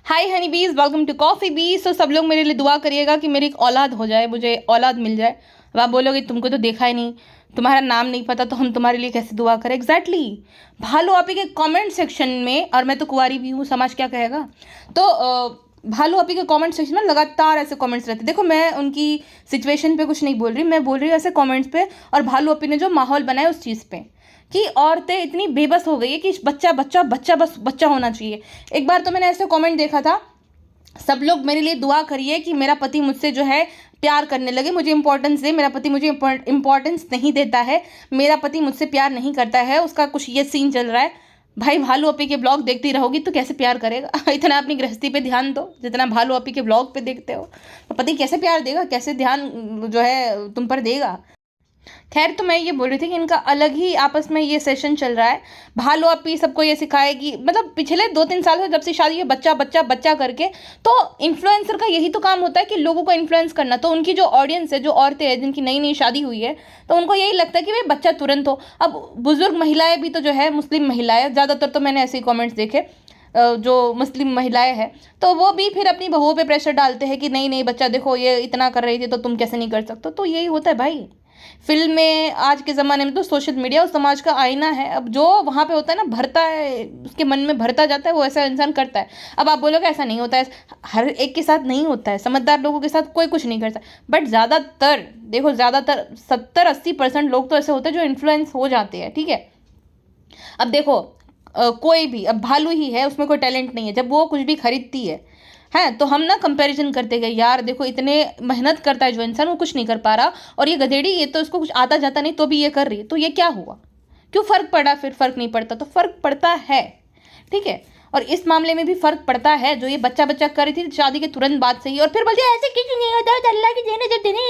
हाय हनी बीज, welcome to coffee बीज। तो सब लोग मेरे लिए दुआ करिएगा कि मेरी एक औलाद हो जाए, मुझे औलाद मिल जाए। अब आप बोलोगे तुमको तो देखा ही नहीं, तुम्हारा नाम नहीं पता, तो हम तुम्हारे लिए कैसे दुआ करें। एग्जैक्टली भालू आपी के कमेंट सेक्शन में, और मैं तो कुंवारी भी हूँ, समाज क्या कहेगा। तो भालू आपी के कमेंट सेक्शन में लगातार ऐसे कमेंट्स रहते। देखो, मैं उनकी सिचुएशन पे कुछ नहीं बोल रही, मैं बोल रही हूँ ऐसे कमेंट्स पे, और भालू आपी ने जो माहौल बनाया उस चीज़ पे कि औरतें इतनी बेबस हो गई है कि बच्चा बच्चा बच्चा बस बच्चा होना चाहिए। एक बार तो मैंने ऐसे कमेंट देखा था, सब लोग मेरे लिए दुआ करिए कि मेरा पति मुझसे जो है प्यार करने लगे, मुझे इंपॉर्टेंस दे। मेरा पति मुझे इंपॉर्टेंस नहीं देता है, मेरा पति मुझसे प्यार नहीं करता है, उसका कुछ ये सीन चल रहा है। भाई, भालू अपी के ब्लॉग देखती रहोगी तो कैसे प्यार करेगा। इतना अपनी गृहस्थी पे ध्यान दो जितना भालू अपी के ब्लॉग पे देखते हो। तो पति कैसे प्यार देगा, कैसे ध्यान जो है तुम पर देगा। खैर, तो मैं ये बोल रही थी कि इनका अलग ही आपस में ये सेशन चल रहा है। भालू अपी सबको ये सिखाएगी, मतलब पिछले 2-3 साल से जब से शादी है, बच्चा बच्चा बच्चा करके। तो इन्फ्लुएंसर का यही तो काम होता है कि लोगों को इन्फ्लुएंस करना। तो उनकी जो ऑडियंस है, जो औरतें हैं जिनकी नई नई शादी हुई है, तो उनको यही लगता है कि भाई बच्चा तुरंत हो। अब बुजुर्ग महिलाएं भी तो जो है, मुस्लिम महिलाएं ज़्यादातर, तो मैंने ऐसे ही कॉमेंट्स देखे, जो मुस्लिम महिलाएं हैं, तो वो भी फिर अपनी बहुओं पे प्रेशर डालते हैं कि नहीं नहीं, बच्चा देखो ये इतना कर रही थी तो तुम कैसे नहीं कर सकते। तो यही होता है भाई। फिल्म में, आज के ज़माने में तो सोशल मीडिया उस समाज का आईना है। अब जो वहाँ पे होता है ना, भरता है, उसके मन में भरता जाता है, वो ऐसा इंसान करता है। अब आप बोलोगे ऐसा नहीं होता है, हर एक के साथ नहीं होता है, समझदार लोगों के साथ कोई कुछ नहीं करता। बट ज़्यादातर देखो, ज़्यादातर 70-80% लोग तो ऐसे होते हैं जो इन्फ्लुएंस हो जाते हैं, ठीक है। अब देखो, कोई भी, अब भालू ही है, उसमें कोई टैलेंट नहीं है, जब वो कुछ भी खरीदती है तो हम ना कंपैरिजन करते गए, यार देखो इतने मेहनत करता है जो इंसान, वो कुछ नहीं कर पा रहा, और ये गधेड़ी, ये तो इसको कुछ आता जाता नहीं तो भी ये कर रही है, तो ये क्या हुआ, क्यों फ़र्क पड़ा। फिर फ़र्क नहीं पड़ता तो फ़र्क पड़ता है, ठीक है। और इस मामले में भी फ़र्क पड़ता है, जो ये बच्चा बच्चा कर रही थी शादी के तुरंत बाद से ही, और फिर बोलते ऐसे कुछ नहीं होता, अल्लाह की देने जो देने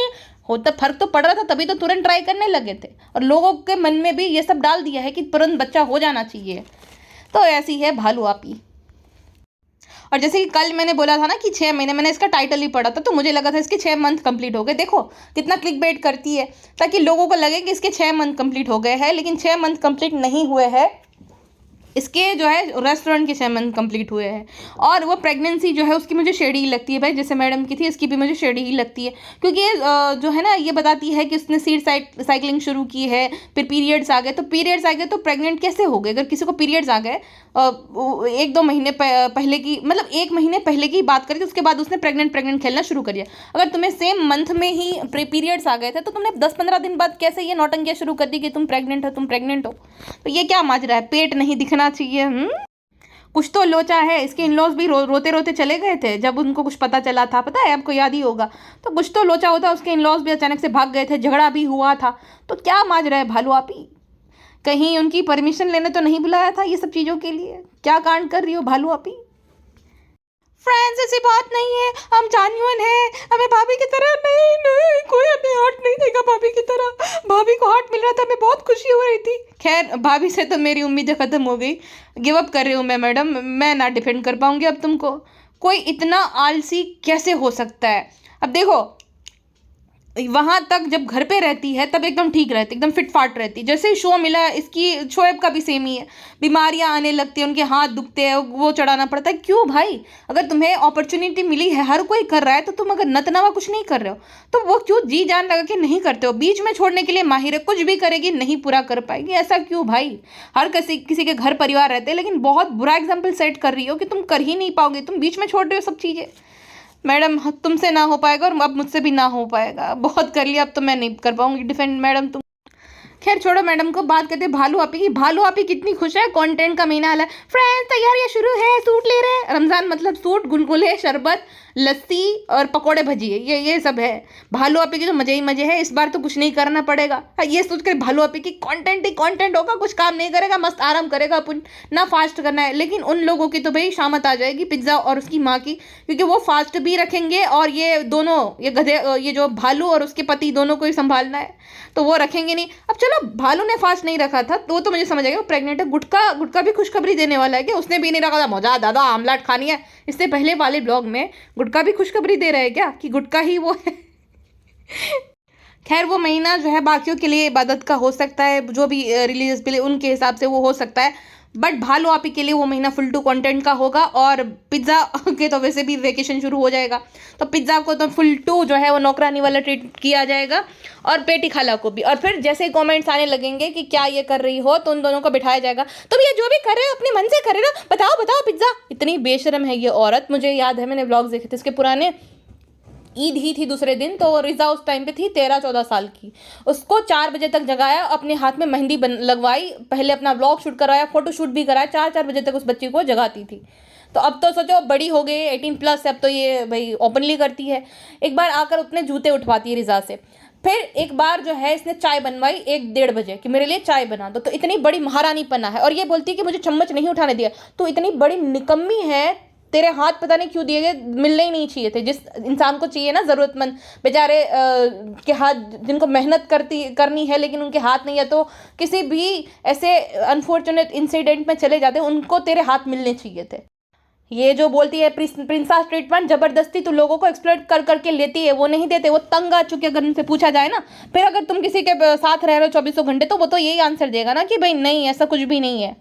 होता। फ़र्क तो पड़ रहा था, तभी तो तुरंत ट्राई करने लगे थे, और लोगों के मन में भी ये सब डाल दिया है कि तुरंत बच्चा हो जाना चाहिए। तो ऐसी है भालू आपी। और जैसे कि कल मैंने बोला था ना कि 6 महीने, मैंने इसका टाइटल ही पढ़ा था तो मुझे लगा था इसके 6 मंथ कंप्लीट हो गए। देखो कितना क्लिक बेट करती है, ताकि लोगों को लगे कि इसके 6 मंथ कंप्लीट हो गए हैं, लेकिन 6 मंथ कंप्लीट नहीं हुए हैं। इसके जो है रेस्टोरेंट के 6 मंथ कंप्लीट हुए हैं। और वो प्रेगनेंसी जो है उसकी मुझे शेडी ही लगती है भाई, जैसे मैडम की थी, इसकी भी मुझे शेडी ही लगती है, क्योंकि ये जो है ना, ये बताती है कि उसने सीड साइकिलिंग शुरू की है, फिर पीरियड्स आ गए। तो पीरियड्स आ गए तो प्रेग्नेंट कैसे हो गए। अगर किसी को पीरियड्स आ गए 1-2 महीने पहले की, मतलब 1 महीने पहले की बात करें, तो उसके बाद उसने प्रेग्नेंट खेलना शुरू कर दिया। अगर तुम्हें सेम मंथ में ही पीरियड्स आ गए थे, तो तुमने 10-15 दिन बाद कैसे ये नौटंकियाँ शुरू कर दी कि तुम प्रेग्नेंट हो, तुम प्रेग्नेंट हो। तो ये क्या माजरा है, पेट नहीं दिखना चाहिए। कुछ तो लोचा है। इसके इन-लॉज भी रोते रोते चले गए थे जब उनको कुछ पता चला था, पता है आपको, याद ही होगा। तो कुछ तो लोचा होता, उसके इन-लॉज भी अचानक से भाग गए थे, झगड़ा भी हुआ था। तो क्या माजरा है भालू आपी, कहीं उनकी परमिशन लेने तो नहीं बुलाया था ये सब चीज़ों के लिए। क्या कांड कर रही हो भालू आपी। फ्रेंड्स, ऐसी बात नहीं है, हम जान्युइन हैं, हमें भाभी की तरह नहीं नहीं कोई हमें हार्ट नहीं देगा भाभी की तरह। भाभी को हार्ट मिल रहा था, हमें बहुत खुशी हो रही थी। खैर, भाभी से तो मेरी उम्मीदें ख़त्म हो गई, गिव अप कर रही हूँ मैं मैडम, मैं ना डिफेंड कर पाऊँगी अब तुमको। कोई इतना आलसी कैसे हो सकता है। अब देखो, वहाँ तक जब घर पे रहती है तब एकदम ठीक रहती, एकदम फिट फाट रहती। जैसे ही शो मिला, इसकी शोएब का भी सेम ही है, बीमारियाँ आने लगती हैं, उनके हाथ दुखते हैं, वो चढ़ाना पड़ता है। क्यों भाई, अगर तुम्हें अपॉर्चुनिटी मिली है, हर कोई कर रहा है, तो तुम अगर नतनवा कुछ नहीं कर रहे हो तो वो क्यों जी जान लगा के नहीं करते हो। बीच में छोड़ने के लिए माहिर है, कुछ भी करेगी नहीं पूरा कर पाएगी, ऐसा क्यों भाई। हर किसी के घर परिवार रहते हैं, लेकिन बहुत बुरा एग्जाम्पल सेट कर रही हो कि तुम कर ही नहीं पाओगे, तुम बीच में छोड़ रहे हो सब चीज़ें। मैडम, तुमसे ना हो पाएगा, और अब मुझसे भी ना हो पाएगा, बहुत कर लिया, अब तो मैं नहीं कर पाऊंगी डिफेंड मैडम तुम। खैर छोड़ो मैडम को, बात करते हैं भालू आपी की। भालू आपी कितनी खुश है, कंटेंट का महीना आला है, फ्रेंड्स तैयारियां शुरू है, सूट ले रहे हैं। रमजान मतलब सूट, गुलगुले, शरबत, लस्सी और पकोड़े भजिए, ये सब है। भालू आपी के तो मजे ही मजे है, इस बार तो कुछ नहीं करना पड़ेगा। ये सोच कर भालू आपी की कंटेंट ही कंटेंट होगा, कुछ काम नहीं करेगा, मस्त आराम करेगा अपन, ना फास्ट करना है। लेकिन उन लोगों की तो भाई शामत आ जाएगी, पिज्ज़ा और उसकी माँ की, क्योंकि वो फास्ट भी रखेंगे, और ये दोनों, ये गधे, ये जो भालू और उसके पति, दोनों को ही संभालना है, तो वो रखेंगे नहीं। अब चलो, भालू ने फास्ट नहीं रखा था तो मुझे समझ आएगा वो प्रेग्नेंट है। गुटका भी खुशखबरी देने वाला है कि उसने भी नहीं रखा था, मजा दादा आमलेट खानी है। इससे पहले वाले ब्लॉग में गुटका भी खुशखबरी दे रहा है क्या, कि गुटका ही वो है। खैर, वो महीना जो है बाकियों के लिए इबादत का हो सकता है, जो भी रिलीजियस बिलीव उनके हिसाब से वो हो सकता है। बट भालू आपी के लिए वो महीना फुल टू कंटेंट का होगा, और पिज्ज़ा के तो वैसे भी वेकेशन शुरू हो जाएगा, तो पिज्ज़ा को तो फुल टू जो है वो नौकरानी वाला ट्रीट किया जाएगा, और पेटी खाला को भी। और फिर जैसे ही कमेंट्स आने लगेंगे कि क्या ये कर रही हो, तो उन दोनों को बिठाया जाएगा, तुम ये जो भी कर रहे हो अपने मन से कर रहे हो, बताओ बताओ पिज्ज़ा। इतनी बेशरम है ये औरत। मुझे याद है, मैंने व्लॉग्स देखे थे इसके पुराने, ईद ही थी दूसरे दिन, तो रिजा उस टाइम पे थी 13-14 साल की। उसको 4 बजे तक जगाया, अपने हाथ में मेहंदी लगवाई, पहले अपना व्लॉग शूट करवाया, फोटो शूट भी कराया, 4-4 बजे तक उस बच्ची को जगाती थी। तो अब तो सोचो बड़ी हो गई, 18+ अब तो ये भाई ओपनली करती है। एक बार आकर उतने जूते उठवाती है रिजा से। फिर एक बार जो है इसने चाय बनवाई 1-1:30 बजे कि मेरे लिए चाय बना दो, तो इतनी बड़ी महारानी पना है। और ये बोलती है कि मुझे चम्मच नहीं उठाने दिया। तो इतनी बड़ी निकम्मी है, तेरे हाथ पता नहीं क्यों दिए गए, मिलने ही नहीं चाहिए थे। जिस इंसान को चाहिए ना, ज़रूरतमंद बेचारे के हाथ, जिनको मेहनत करनी है लेकिन उनके हाथ नहीं है, तो किसी भी ऐसे अनफॉर्चुनेट इंसिडेंट में चले जाते, उनको तेरे हाथ मिलने चाहिए थे। ये जो बोलती है प्रिंसेस ट्रीटमेंट, जबरदस्ती तो लोगों को एक्सप्लॉइट कर करके लेती है, वो नहीं देते, वो तंग आ चुके। अगर उनसे पूछा जाए ना, फिर अगर तुम किसी के साथ रह रहे हो 24 घंटे, तो वो तो यही आंसर देगा ना कि भाई नहीं, ऐसा कुछ भी नहीं है।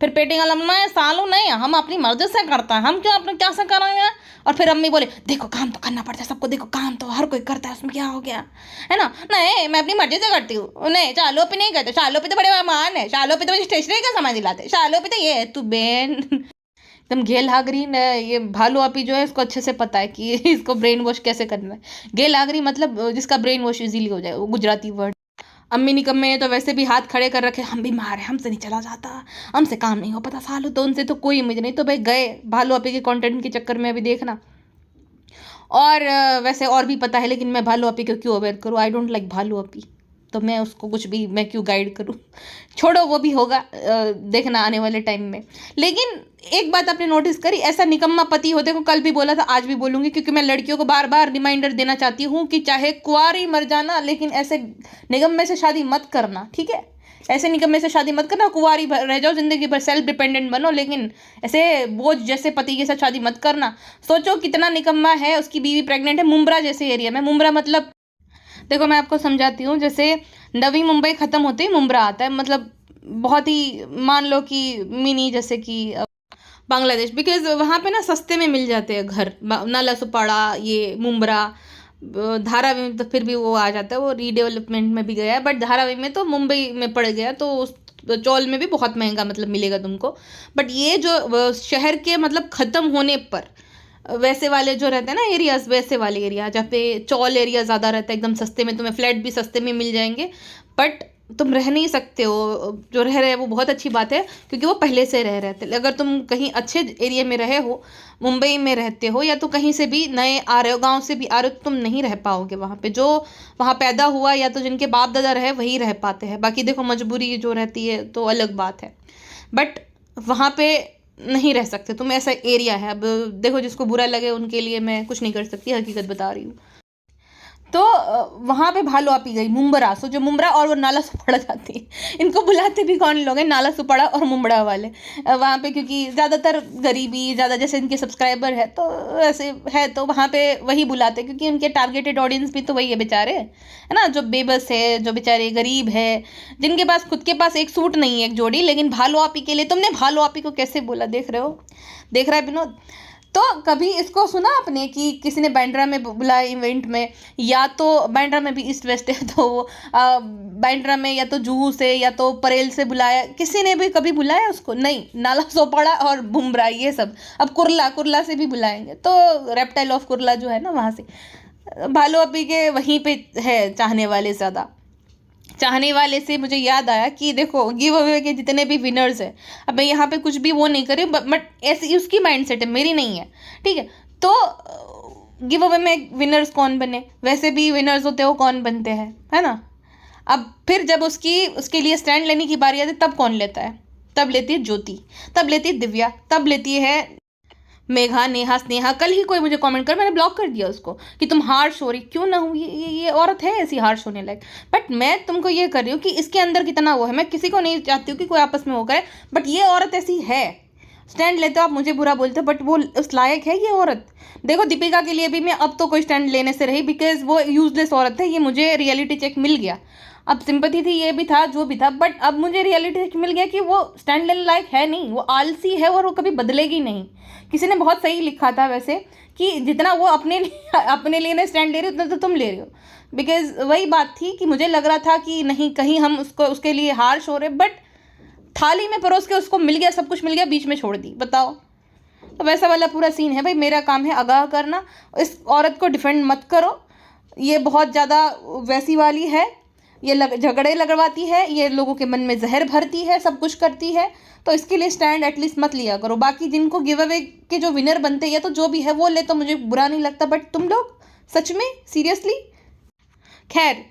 फिर पेटी का लम्बा है, सालू नहीं, हम अपनी मर्जी से करते हैं, हम क्यों अपने क्या से करेंगे। और फिर अम्मी बोले देखो काम तो करना पड़ता है सबको, देखो काम तो हर कोई करता है, उसमें क्या हो गया, है ना। नहीं, मैं अपनी मर्जी से करती हूँ। नहीं, शालू पे नहीं करते, शालू पे तो बड़े मेहमान है, शालू पे तो मुझे स्टेशनरी का सामान दिलाते, शालू पे तो ये तू बेन एकदम घेल हागरी न। ये भालू आपी जो है इसको अच्छे से पता है कि इसको ब्रेन वॉश कैसे करना है। घेल हागरी मतलब जिसका ब्रेन वॉश इजीली हो जाए, वो गुजराती वर्ड। अम्मी निकम्मे ने तो वैसे भी हाथ खड़े कर रखे, हम बीमार हैं, हमसे नहीं चला जाता, हमसे काम नहीं हो पाता सालू, तो उनसे तो कोई उम्मीद नहीं। तो भाई गए भालू आपी के कंटेंट के चक्कर में अभी देखना। और वैसे और भी पता है, लेकिन मैं भालू आपी को क्यों अवेयर करूँ, आई डोंट लाइक भालू आपी, तो मैं उसको कुछ भी, मैं क्यों गाइड करूँ। छोड़ो, वो भी होगा देखना आने वाले टाइम में। लेकिन एक बात आपने नोटिस करी, ऐसा निकम्मा पति होते को कल भी बोला था, आज भी बोलूँगी, क्योंकि मैं लड़कियों को बार बार रिमाइंडर देना चाहती हूँ कि चाहे कुंवारी मर जाना, लेकिन ऐसे निकम्मे से शादी मत करना, ठीक है। ऐसे निकम्मे से शादी मत करना, कुंवारी रह जाओ जिंदगी भर, सेल्फ डिपेंडेंट बनो, लेकिन ऐसे बोझ जैसे पति के साथ शादी मत करना। सोचो कितना निकम्मा है, उसकी बीवी प्रेग्नेंट है मुंब्रा जैसे एरिया में। मुंब्रा मतलब देखो मैं आपको समझाती हूँ, जैसे नवी मुंबई ख़त्म होते ही मुंब्रा आता है, मतलब बहुत ही मान लो कि मिनी जैसे कि बांग्लादेश, बिकॉज वहाँ पे ना सस्ते में मिल जाते हैं घर। नाला सुपाड़ा, ये मुंब्रा, धारावी में तो फिर भी वो आ जाता है, वो रीडेवलपमेंट में भी गया है, बट धारावी में तो मुंबई में पड़ गया, तो उस चौल में भी बहुत महंगा मतलब मिलेगा तुमको। बट ये जो शहर के मतलब ख़त्म होने पर वैसे वाले जो रहते हैं ना एरियाज, वैसे वाले एरिया जहाँ पे चौल एरिया ज़्यादा रहता है, एकदम सस्ते में तुम्हें फ्लैट भी सस्ते में मिल जाएंगे, बट तुम रह नहीं सकते हो। जो रह रहे हैं वो बहुत अच्छी बात है, क्योंकि वो पहले से रह रहे थे। अगर तुम कहीं अच्छे एरिया में रहे हो, मुंबई में रहते हो, या तो कहीं से भी नए आ रहे हो, गांव से भी आ रहे हो, तो तुम नहीं रह पाओगे वहाँ पे। जो वहाँ पैदा हुआ या तो जिनके बाप दादा रहे वही रह पाते हैं, बाकी देखो मजबूरी जो रहती है तो अलग बात है, बट वहाँ पे नहीं रह सकते तुम, ऐसा एरिया है। अब देखो जिसको बुरा लगे उनके लिए मैं कुछ नहीं कर सकती, हकीकत बता रही हूँ। तो वहाँ पे भालू आपी गई मुंब्रा, सो जो मुंब्रा और वो नाला सुपाड़ा जाती है, इनको बुलाते भी कौन लोग हैं, नाला सुपाड़ा और मुंब्रा वाले वहाँ पे, क्योंकि ज़्यादातर गरीबी ज़्यादा, जैसे इनके सब्सक्राइबर है तो ऐसे है, तो वहाँ पे वही बुलाते, क्योंकि उनके टारगेटेड ऑडियंस भी तो वही है बेचारे, है ना, जो बेबस है, जो बेचारे गरीब है, जिनके पास खुद के पास एक सूट नहीं है, एक जोड़ी। लेकिन भालू आपी के लिए, तुमने भालू आपी को कैसे बोला, देख रहे हो, देख रहा है विनोद। तो कभी इसको सुना आपने कि किसी ने बांद्रा में बुलाया इवेंट में, या तो बांद्रा में भी ईस्ट वेस्ट है, तो वो बांद्रा में या तो जुहू से या तो परेल से बुलाया, किसी ने भी कभी बुलाया उसको? नहीं। नाला सोपाड़ा और बुमरा ये सब, अब कुर्ला से भी बुलाएंगे, तो रेप्टाइल ऑफ कुर्ला जो है ना, वहाँ से भालू अभी के वहीं पे है चाहने वाले ज़्यादा। चाहने वाले से मुझे याद आया कि देखो गिव अवे के जितने भी विनर्स हैं, अब मैं यहाँ पे कुछ भी वो नहीं करी, बट ऐसी उसकी माइंडसेट है, मेरी नहीं है, ठीक है। तो गिव अवे में विनर्स कौन बने, वैसे भी विनर्स होते हो कौन बनते हैं, है ना। अब फिर जब उसके लिए स्टैंड लेने की बारी आती है, तब कौन लेता है? तब लेती है ज्योति, तब लेती है दिव्या, तब लेती है मेघा, नेहा, स्नेहा। कल ही कोई मुझे कमेंट कर, मैंने ब्लॉक कर दिया उसको कि तुम हार्श हो रही, क्यों ना हूँ, ये औरत है ऐसी हार्श होने लायक। बट मैं तुमको ये कर रही हूँ कि इसके अंदर कितना वो है, मैं किसी को नहीं चाहती हूँ कि कोई आपस में वो करे, बट ये औरत ऐसी है। स्टैंड लेते हो आप, मुझे बुरा बोलते हो, बट वो उस लायक है ये औरत। देखो दीपिका के लिए भी मैं अब तो कोई स्टैंड लेने से रही, बिकॉज वो यूजलेस औरत है, ये मुझे रियलिटी चेक मिल गया। अब सिंपैथी थी, ये भी था, जो भी था, बट अब मुझे रियलिटी मिल गया कि वो स्टैंड लेने लायक है नहीं, वो आलसी है और वो कभी बदलेगी नहीं। किसी ने बहुत सही लिखा था वैसे कि जितना वो अपने लिए स्टैंड ले रही हो उतना तो तुम ले रही हो। बिकॉज वही बात थी कि मुझे लग रहा था कि नहीं, कहीं हम उसके लिए हार्श हो रहे, बट थाली में परोस के उसको मिल गया, सब कुछ मिल गया, बीच में छोड़ दी, बताओ। तो वैसा वाला पूरा सीन है भाई। मेरा काम है आगाह करना, इस औरत को डिफेंड मत करो, ये बहुत ज़्यादा वैसी वाली है, ये झगड़े लगवाती है, ये लोगों के मन में जहर भरती है, सब कुछ करती है। तो इसके लिए स्टैंड एटलीस्ट मत लिया करो। बाकी जिनको गिव अवे के जो विनर बनते हैं या तो जो भी है वो ले, तो मुझे बुरा नहीं लगता, बट तुम लोग सच में सीरियसली। खैर,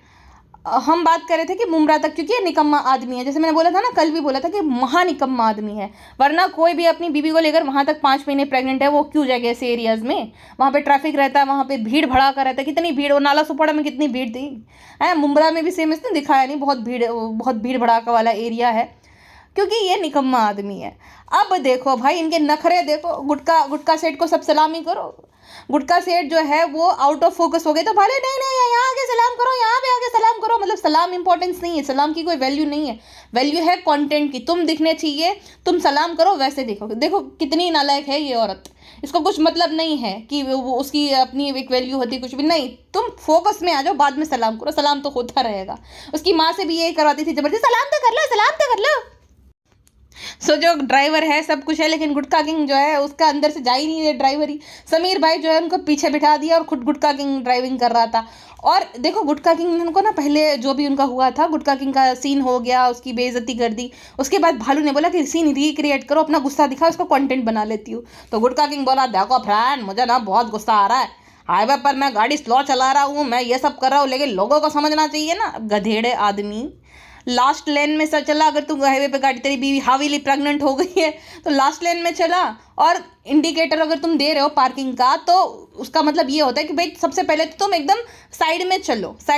हम बात कर रहे थे कि मुमरा तक, क्योंकि ये निकम्मा आदमी है, जैसे मैंने बोला था ना, कल भी बोला था कि महा निकम्मा आदमी है। वरना कोई भी अपनी बीबी को लेकर वहाँ तक 5 महीने प्रेग्नेंट है, वो क्यों जाएगा ऐसे एरियाज़ में? वहाँ पे ट्रैफिक रहता है, वहाँ पे भीड़ भड़ाका रहता है। कितनी भीड़, वो नाला सुपाड़ा में कितनी भीड़ थी है, मुमरा में भी सेम, इसने दिखाया नहीं, बहुत भीड़ भड़ाका वाला एरिया है, क्योंकि ये निकम्मा आदमी है। अब देखो भाई, इनके नखरे देखो। गुटका सेठ को सब सलामी करो, गुटका सेठ जो है वो आउट ऑफ फोकस हो गए, तो भले नहीं नहीं यहाँ आगे सलाम करो, यहाँ पे आगे सलाम करो। मतलब सलाम इंपॉर्टेंस नहीं है, सलाम की कोई वैल्यू नहीं है, वैल्यू है कंटेंट की। तुम दिखने चाहिए, तुम सलाम करो, वैसे देखो कितनी नालायक है ये औरत। इसको कुछ मतलब नहीं है कि वो उसकी अपनी एक वैल्यू होती, कुछ भी नहीं। तुम फोकस में आ जाओ, बाद में सलाम करो, सलाम तो होता रहेगा। उसकी माँ से भी यही करवाती थी जबरदस्ती, सलाम तो कर लो, सलाम तो कर लो। सो जो ड्राइवर है सब कुछ है, लेकिन गुटका किंग जो है उसका अंदर से जा ही नहीं है ड्राइवरी। समीर भाई जो है उनको पीछे बिठा दिया और खुद गुटका किंग ड्राइविंग कर रहा था। और देखो, गुटका किंग ने उनको ना, पहले जो भी उनका हुआ था, गुटका किंग का सीन हो गया, उसकी बेइज्जती कर दी। उसके बाद भालू ने बोला कि सीन रिक्रिएट करो, अपना गुस्सा दिखाओ, उसको कंटेंट बना लेती हूँ। तो गुटका किंग बोला, देखो फ्रेंड, मुझे ना बहुत गुस्सा आ रहा है, हाईवे पर मैं गाड़ी स्लो चला रहा हूँ, मैं ये सब कर रहा हूँ, लेकिन लोगों को समझना चाहिए ना। गधेड़े आदमी, लास्ट लेन में सर चला, अगर तू हाईवे पे गाड़ी, तेरी बीवी हावीली प्रेग्नेंट हो गई है तो लास्ट लेन में चला, और इंडिकेटर अगर तुम दे रहे हो पार्किंग का, तो उसका मतलब ये होता है कि भाई सबसे पहले तो तुम एकदम साइड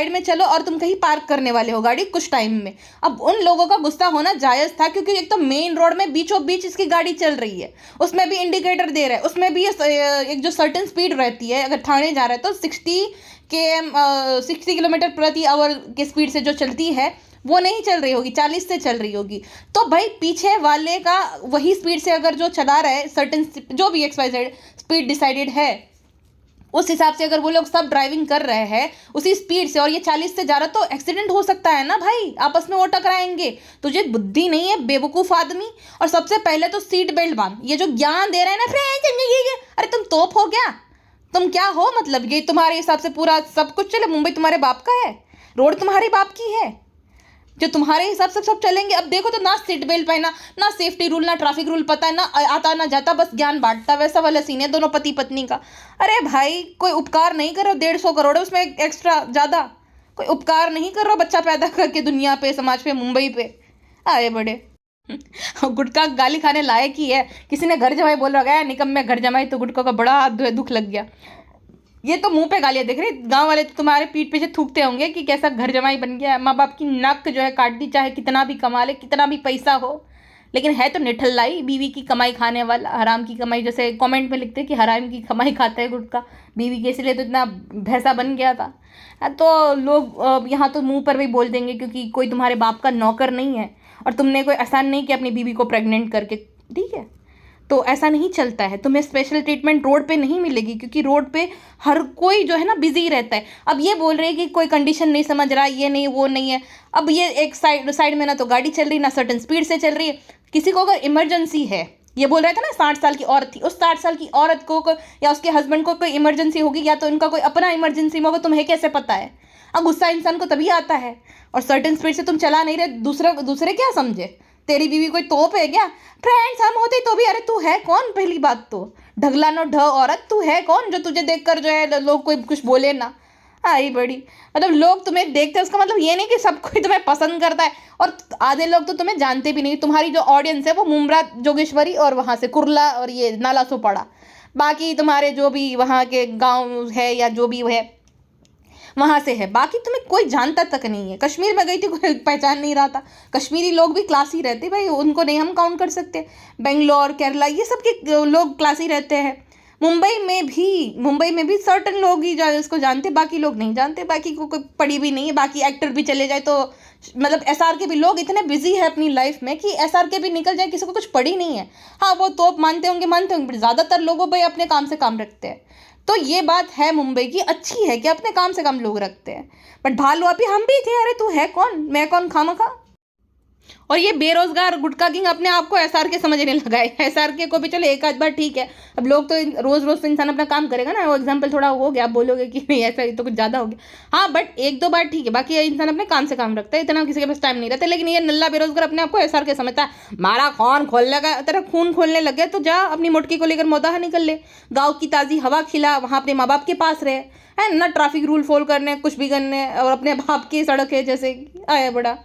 में चलो और तुम कहीं पार्क करने वाले हो गाड़ी कुछ टाइम में। अब उन लोगों का गुस्सा होना जायज़ था, क्योंकि एक तो मेन रोड में बीचों बीच इसकी गाड़ी चल रही है, उसमें भी इंडिकेटर दे रहा है, उसमें भी एक जो सर्टेन स्पीड रहती है, अगर थाने जा रहा है तो 60 किलोमीटर प्रति आवर के स्पीड से जो चलती है वो नहीं चल रही होगी, 40 से चल रही होगी। तो भाई पीछे वाले का वही स्पीड से अगर जो चला रहा है, सर्टेन जो भी XYZ स्पीड डिसाइडेड है, उस हिसाब से अगर वो लोग सब ड्राइविंग कर रहे हैं उसी स्पीड से, और ये 40 से जा रहा, तो एक्सीडेंट हो सकता है ना भाई, आपस में वो टकराएंगे। तुझे बुद्धि नहीं है बेवकूफ़ आदमी। और सबसे पहले तो सीट बेल्ट बांध। ये जो ज्ञान दे रहे हैं ना फ्रेंड्स, अरे तुम तोप हो क्या? तुम क्या हो? मतलब ये तुम्हारे हिसाब से पूरा सब कुछ चले? मुंबई तुम्हारे बाप का है, रोड तुम्हारे बाप की है, जो तुम्हारे हिसाब से सब चलेंगे? अब देखो, तो ना सीट बेल्ट पहना, ना सेफ्टी रूल, ना ट्रैफिक रूल पता है, ना आता ना जाता, बस ज्ञान बांटता, वैसा वाला सीन है दोनों पति पत्नी का। अरे भाई, कोई उपकार नहीं कर रहा, 150 करोड़ है उसमें एक्स्ट्रा ज़्यादा, कोई उपकार नहीं कर रहा बच्चा पैदा करके दुनिया पे, समाज पे, मुंबई पे आए बड़े। गुटका गाली खाने लायक ही है। किसी ने घर जमाई बोल रहा है, निकम में घर जमाई, तो गुटका का बड़ा दुख लग गया। ये तो मुंह पे गालियाँ देख रहे, गांव वाले तो तुम्हारे पीठ पीछे थूकते होंगे कि कैसा घर जमाई बन गया। माँ बाप की नक जो है काट दी, चाहे कितना भी कमा ले, कितना भी पैसा हो, लेकिन है तो निठल्लाई, बीवी की कमाई खाने वाला, हराम की कमाई। जैसे कमेंट में लिखते हैं कि हराम की कमाई खाता है गुटका बीवी के, इसलिए तो इतना भैंसा बन गया था। तो लोग यहाँ तो मुँह पर भी बोल देंगे, क्योंकि कोई तुम्हारे बाप का नौकर नहीं है और तुमने कोई आसान नहीं किया अपनी बीवी को प्रेग्नेंट करके, ठीक है? तो ऐसा नहीं चलता है। तुम्हें स्पेशल ट्रीटमेंट रोड पे नहीं मिलेगी, क्योंकि रोड पे हर कोई जो है ना बिजी रहता है। अब ये बोल रहे हैं कि कोई कंडीशन नहीं समझ रहा, ये नहीं वो नहीं है। अब ये एक साइड में ना तो गाड़ी चल रही, ना सर्टेन स्पीड से चल रही है। किसी को अगर इमरजेंसी है, ये बोल रहे थे ना 60 साल की औरत थी, उस 60 साल की औरत को या उसके हस्बैंड को कोई इमरजेंसी होगी, या तो उनका कोई अपना इमरजेंसी होगा, तुम्हें कैसे पता है? अब गुस्सा इंसान को तभी आता है, और सर्टेन स्पीड से तुम चला नहीं रहे, दूसरे क्या समझे? तेरी बीवी कोई तोप है क्या? फ्रेंड्स हम होते तो भी, अरे तू है कौन? पहली बात तो ढगला नो ढ औरत, तू है कौन जो तुझे देखकर जो है लोग कोई कुछ बोले ना? आई बड़ी, मतलब लोग तुम्हें देखते हैं, उसका मतलब ये नहीं कि सब कोई तुम्हें पसंद करता है, और आधे लोग तो तुम्हें जानते भी नहीं। तुम्हारी जो ऑडियंस है वो मुमरा, जोगेश्वरी और वहाँ से कुर्ला और ये नाला सोपाड़ा, बाकी तुम्हारे जो भी वहाँ के गाँव है या जो भी है वहाँ से है, बाकी तुम्हें कोई जानता तक नहीं है। कश्मीर में गई थी, कोई पहचान नहीं रहा था। कश्मीरी लोग भी क्लासी रहते भाई, उनको नहीं हम काउंट कर सकते। बेंगलोर, केरला, ये सब के लोग क्लासी रहते हैं। मुंबई में भी सर्टन लोग ही इसको जानते, बाकी लोग नहीं जानते, बाकी को कोई पड़ी भी नहीं है। बाकी एक्टर भी चले जाए तो मतलब एसआरके भी, लोग इतने बिजी है अपनी लाइफ में कि एसआरके भी निकल जाए किसी को कुछ पड़ी नहीं है। हाँ, वो तोप मानते होंगे, बट ज़्यादातर लोगों भाई अपने काम से काम रखते हैं। तो ये बात है मुंबई की, अच्छी है कि अपने काम से काम लोग रखते हैं। बट भालू अभी हम भी थे, अरे तू है कौन, मैं कौन, खामखा। और ये बेरोजगार गुटखा किंग अपने आप को एसआरके समझने लगा है। एसआरके को भी चलो एक आध बार ठीक है, अब लोग तो रोज रोज तो इंसान अपना काम करेगा ना, वो एग्जाम्पल थोड़ा हो गया, आप बोलोगे कि नहीं ऐसा तो कुछ ज़्यादा हो गया। हाँ, बट एक दो बार ठीक है, बाकी ये इंसान अपने काम से काम रखता है, इतना किसी के पास टाइम नहीं रहता। लेकिन ये नल्ला बेरोजगार अपने आप को एसआरके समझता है। मारा खून खोलने का, तेरा खून खोलने लग गया तो जा अपनी मुटकी को लेकर मौदाहा निकल ले, गाँव की ताज़ी हवा खिला, वहाँ अपने माँ बाप के पास रहे, है ना, ट्रैफिक रूल फॉलो करने, कुछ भी करने, और अपने बाप की सड़क है जैसे आया बड़ा।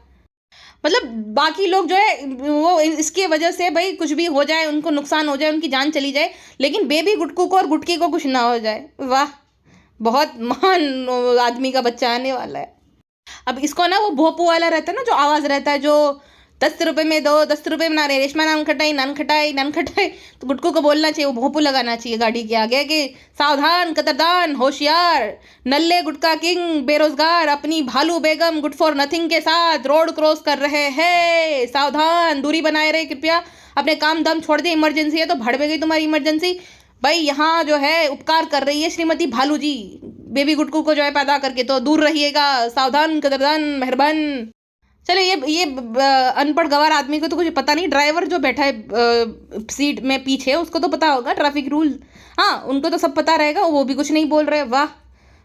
मतलब बाकी लोग जो है वो इसकी वजह से भाई कुछ भी हो जाए, उनको नुकसान हो जाए, उनकी जान चली जाए, लेकिन बेबी गुटकू को और गुटकी को कुछ ना हो जाए। वाह, बहुत महान आदमी का बच्चा आने वाला है। अब इसको ना वो भोपू वाला रहता है ना, जो आवाज़ रहता है, जो 10 रुपये में दो, 10 रुपये में ना रे, रेशमा नान खटाई नान खटाई नान खटाई, तो गुटकू को बोलना चाहिए, वो भोपू लगाना चाहिए गाड़ी के आगे कि सावधान, कतरदान, होशियार, नल्ले गुटका किंग बेरोजगार अपनी भालू बेगम गुड फॉर नथिंग के साथ रोड क्रॉस कर रहे हैं, सावधान, दूरी बनाए रहे कृपया, अपने काम दाम छोड़ दे, इमरजेंसी है तो भड़ में गई तुम्हारी इमरजेंसी। भाई यहाँ जो है उपकार कर रही है श्रीमती भालू जी, बेबी गुटकू को जो है पैदा करके, तो दूर रहिएगा, सावधान, कदरदान, मेहरबान। चलो ये अनपढ़ गवार आदमी को तो कुछ पता नहीं, ड्राइवर जो बैठा है सीट में पीछे उसको तो पता होगा ट्रैफिक रूल, हाँ उनको तो सब पता रहेगा, वो भी कुछ नहीं बोल रहे। वाह,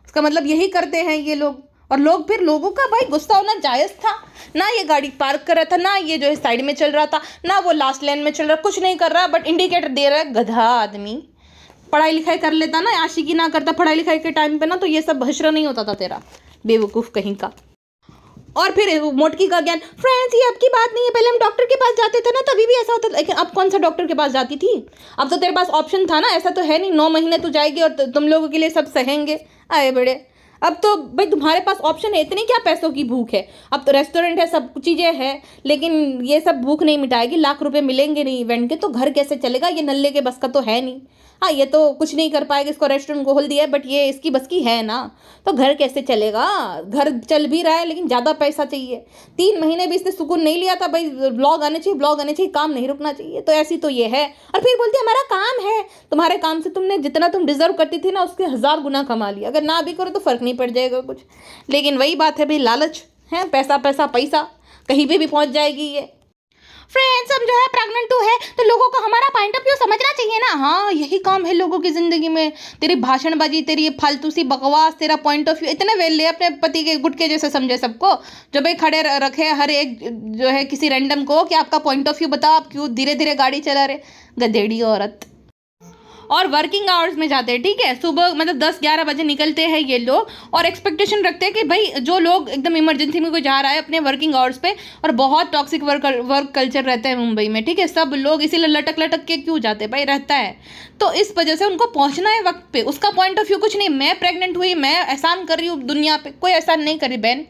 इसका मतलब यही करते हैं ये लोग। और लोग, फिर लोगों का भाई गुस्सा होना जायज़ था ना, ये गाड़ी पार्क कर रहा था ना, ये जो है साइड में चल रहा था ना, वो लास्ट लेन में चल रहा, कुछ नहीं कर रहा, बट इंडिकेटर दे रहा है। गधा आदमी, पढ़ाई लिखाई कर लेता ना, आशिकी ना करता पढ़ाई लिखाई के टाइम पे ना, तो ये सब हशरा नहीं होता था तेरा, बेवकूफ़ कहीं का। और फिर मोटकी का ज्ञान, फ्रेंड्स ये आपकी बात नहीं है, पहले हम डॉक्टर के पास जाते थे ना तभी भी ऐसा होता था, लेकिन अब कौन सा डॉक्टर के पास जाती थी, अब तो तेरे पास ऑप्शन था ना, ऐसा तो है नहीं 9 महीने तू जाएगी और तुम लोगों के लिए सब सहेंगे, आए बड़े। अब तो भाई तुम्हारे पास ऑप्शन है, इतनी क्या पैसों की भूख है, अब तो रेस्टोरेंट है, सब चीज़ें हैं, लेकिन ये सब भूख नहीं मिटाएगी, लाख रुपए मिलेंगे नहीं इवेंट के, तो घर कैसे चलेगा, ये नल्ले के बस का तो है नहीं। हाँ, ये तो कुछ नहीं कर पाएगा, इसको रेस्टोरेंट खोल दिया है, बट ये इसकी बस की है ना, तो घर कैसे चलेगा, घर चल भी रहा है लेकिन ज़्यादा पैसा चाहिए। 3 महीने भी इसने सुकून नहीं लिया था, भाई ब्लॉग आने चाहिए, ब्लॉग आने चाहिए, काम नहीं रुकना चाहिए, तो ऐसी तो ये है। और फिर बोलती है हमारा काम है, तुम्हारे काम से तुमने जितना तुम डिजर्व करती थी ना उसके 1000 गुना कमा लिया, अगर ना भी करो तो फ़र्क नहीं पड़ जाएगा कुछ। लेकिन वही बात है भाई, लालच है, पैसा पैसा पैसा, कहीं पे भी पहुंच जाएगी ये। फ्रेंड्स, हम जो है प्रेग्नेंट है तो लोगों को हमारा पॉइंट ऑफ व्यू समझना चाहिए ना, हाँ यही काम है लोगों की ज़िंदगी में, तेरी भाषणबाजी, तेरी ये फालतू सी बकवास, तेरा पॉइंट ऑफ व्यू इतने वेल ले अपने पति के गुटके जैसे समझे सबको, जो भाई खड़े रखे हर एक जो है किसी रैंडम को कि आपका पॉइंट ऑफ व्यू बताओ, आप क्यों धीरे धीरे गाड़ी चला रहे, गधेड़ी औरत। और वर्किंग आवर्स में जाते हैं, ठीक है, सुबह मतलब 10-11 बजे निकलते हैं ये लोग, और एक्सपेक्टेशन रखते हैं कि भाई जो लोग एकदम इमरजेंसी में कोई जा रहा है अपने वर्किंग आवर्स पे, और बहुत टॉक्सिक वर्क कल्चर रहता है मुंबई में, ठीक है, सब लोग इसीलिए लटक लटक के क्यों जाते हैं भाई, रहता है, तो इस वजह से उनको पहुंचना है वक्त पे, उसका पॉइंट ऑफ व्यू कुछ नहीं, मैं प्रेग्नेंट हुई, मैं एहसान कर रही हूँ दुनिया पे, कोई एहसान नहीं करी बहन,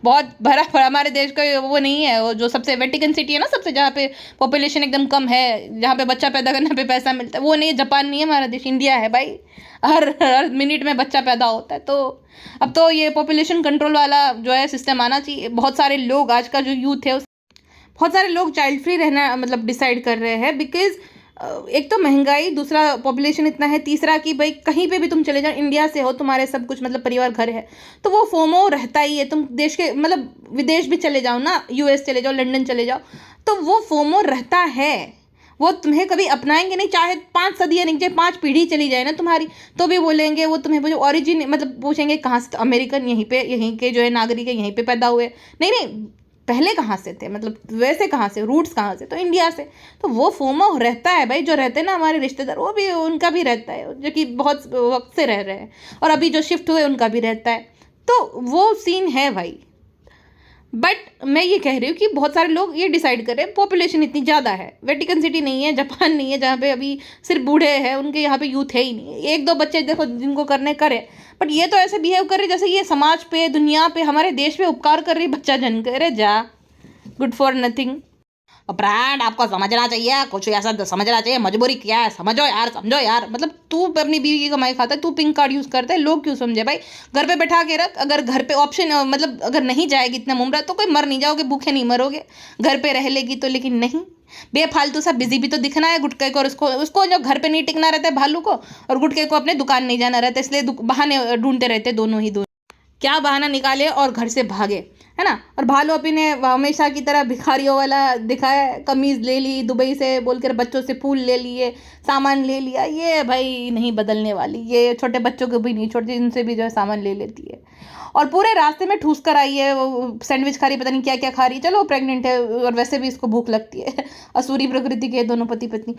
बहुत भरा हमारे देश का वो नहीं है, वो जो सबसे वेटिकन सिटी है ना, सबसे जहाँ पे पॉपुलेशन एकदम कम है, जहाँ पे बच्चा पैदा करने पे पैसा मिलता है, वो नहीं, जापान नहीं है हमारा देश, इंडिया है भाई, हर मिनट में बच्चा पैदा होता है। तो अब तो ये पॉपुलेशन कंट्रोल वाला जो है सिस्टम आना चाहिए। बहुत सारे लोग, आज का जो यूथ है बहुत सारे लोग चाइल्ड फ्री रहना मतलब डिसाइड कर रहे हैं, बिकॉज एक तो महंगाई, दूसरा पॉपुलेशन इतना है, तीसरा कि भाई कहीं पे भी तुम चले जाओ, इंडिया से हो, तुम्हारे सब कुछ मतलब परिवार घर है, तो वो फोमो रहता ही है, तुम देश के मतलब विदेश भी चले जाओ ना, यूएस चले जाओ, लंदन चले जाओ, तो वो फोमो रहता है, वो तुम्हें कभी अपनाएंगे नहीं, चाहे 5 सदियाँ नहीं, चाहे 5 पीढ़ी चली जाए ना तुम्हारी, तो भी बोलेंगे वो तुम्हें, जो ओरिजिन मतलब पूछेंगे कहाँ से, अमेरिकन, यहीं के जो है नागरिक है, यहीं पे पैदा हुए, नहीं पहले कहाँ से थे, मतलब वैसे कहाँ से, रूट्स कहाँ से, तो इंडिया से, तो वो फोमो रहता है भाई, जो रहते हैं ना हमारे रिश्तेदार, वो भी उनका भी रहता है, जो कि बहुत वक्त से रह रहे हैं, और अभी जो शिफ्ट हुए उनका भी रहता है, तो वो सीन है भाई। बट मैं ये कह रही हूँ कि बहुत सारे लोग ये डिसाइड कर रहे हैं, पॉपुलेशन इतनी ज़्यादा है, वेटिकन सिटी नहीं है, जापान नहीं है, जहाँ पे अभी सिर्फ बूढ़े हैं, उनके यहाँ पे यूथ है ही नहीं, 1-2 बच्चे देखो जिनको करने करे, बट ये तो ऐसे बिहेव कर रहे जैसे ये समाज पे, दुनिया पे, हमारे देश पे उपकार कर रही, बच्चा जन करे जा, गुड फॉर नथिंग। ब्रांड आपको समझना चाहिए, कुछ ऐसा समझना चाहिए, मजबूरी क्या है, समझो यार, समझो यार। मतलब तू अपनी बीवी की कमाई खाता है, तू पिंक कार्ड यूज़ करता है, लोग क्यों समझे भाई? घर पे बैठा के रख, अगर घर पे ऑप्शन मतलब अगर नहीं जाएगी इतना मुमरा तो कोई मर नहीं जाओगे, भूखे नहीं मरोगे, घर पे रह लेगी तो। लेकिन नहीं, बेफालतू सा बिजी भी तो दिखना है गुटके को, और उसको उसको जो घर पे नहीं टिकना रहता है भालू को, और गुटके को अपने दुकान नहीं जाना रहता है, इसलिए बहाने ढूंढते रहते दोनों ही। क्या बहाना निकाले और घर से भागे, है ना। और भालू अपी ने हमेशा की तरह भिखारियों वाला दिखाया, कमीज़ ले ली दुबई से बोलकर, बच्चों से फूल ले लिए, सामान ले लिया। ये भाई नहीं बदलने वाली, ये छोटे बच्चों को भी नहीं छोड़ती, इनसे भी जो है सामान ले लेती है। और पूरे रास्ते में ठूस कर आई है, वो सैंडविच खा रही, पता नहीं क्या क्या खा रही है। चलो प्रेग्नेंट है और वैसे भी इसको भूख लगती है, असुरी प्रकृति के दोनों पति पत्नी।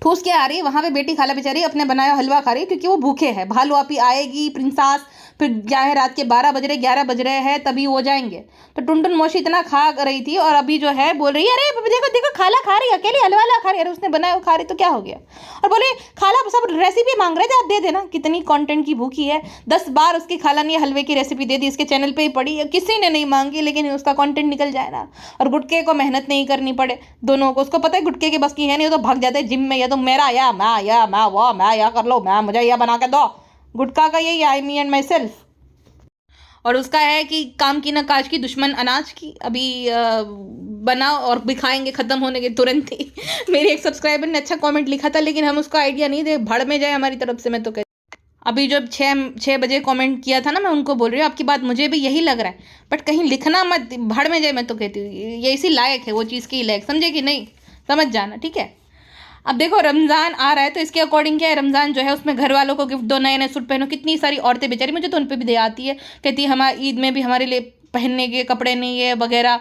ठूस के आ रही है वहाँ पे, बेटी खाला बेचारी अपने बनाया हलवा खा रही है क्योंकि वो भूखे है। भालू आपी आएगी प्रिंसास, फिर क्या है रात के 12 बज रहे 11 बज रहे हैं तभी वो जाएंगे। तो टुनटुन मौसी इतना खा रही थी और अभी जो है बोल रही है, अरे देखो देखो खाला खा रही है, अकेली हलवा खा रही है, अरे उसने बनाया वो खा रही तो क्या हो गया। और बोले खाला सब रेसिपी मांग रहे थे, आप दे देना। कितनी कंटेंट की भूखी है, 10 बार उसकी खाला ने हलवे की रेसिपी दे दी, इसके चैनल पे ही पड़ी, किसी ने नहीं मांगी, लेकिन उसका कंटेंट निकल जाए ना। और गुटके को मेहनत नहीं करनी पड़े दोनों को, उसको पता है गुटके की बस की है नहीं, वो तो भाग जाते हैं जिम में, या तो मेरा या मैं वो मैं या कर लो, मैं मुझे यह बना के दो। गुटका का यही आई मी एंड माई सेल्फ। और उसका है कि काम की ना काज की, दुश्मन अनाज की। अभी बनाओ और भी खाएंगे ख़त्म होने के तुरंत ही। मेरे एक सब्सक्राइबर ने अच्छा कमेंट लिखा था, लेकिन हम उसका आइडिया नहीं दे, भड़ में जाए हमारी तरफ से। मैं तो कहती अभी जब 6 बजे कमेंट किया था ना, मैं उनको बोल रही हूँ आपकी बात मुझे भी यही लग रहा है, बट कहीं लिखना मत, भड़ में जाए। मैं तो कहती हूँ ये इसी लायक है, वो चीज़ की लायक, समझे कि नहीं, समझ जाना, ठीक है। अब देखो रमज़ान आ रहा है तो इसके अकॉर्डिंग क्या है, रमज़ान जो है उसमें घर वालों को गिफ्ट दो, नए नए सूट पहनो। कितनी सारी औरतें बेचारी, मुझे तो उन पर भी दया आती है, कहती है हमारे ईद में भी हमारे लिए पहनने के कपड़े नहीं है वगैरह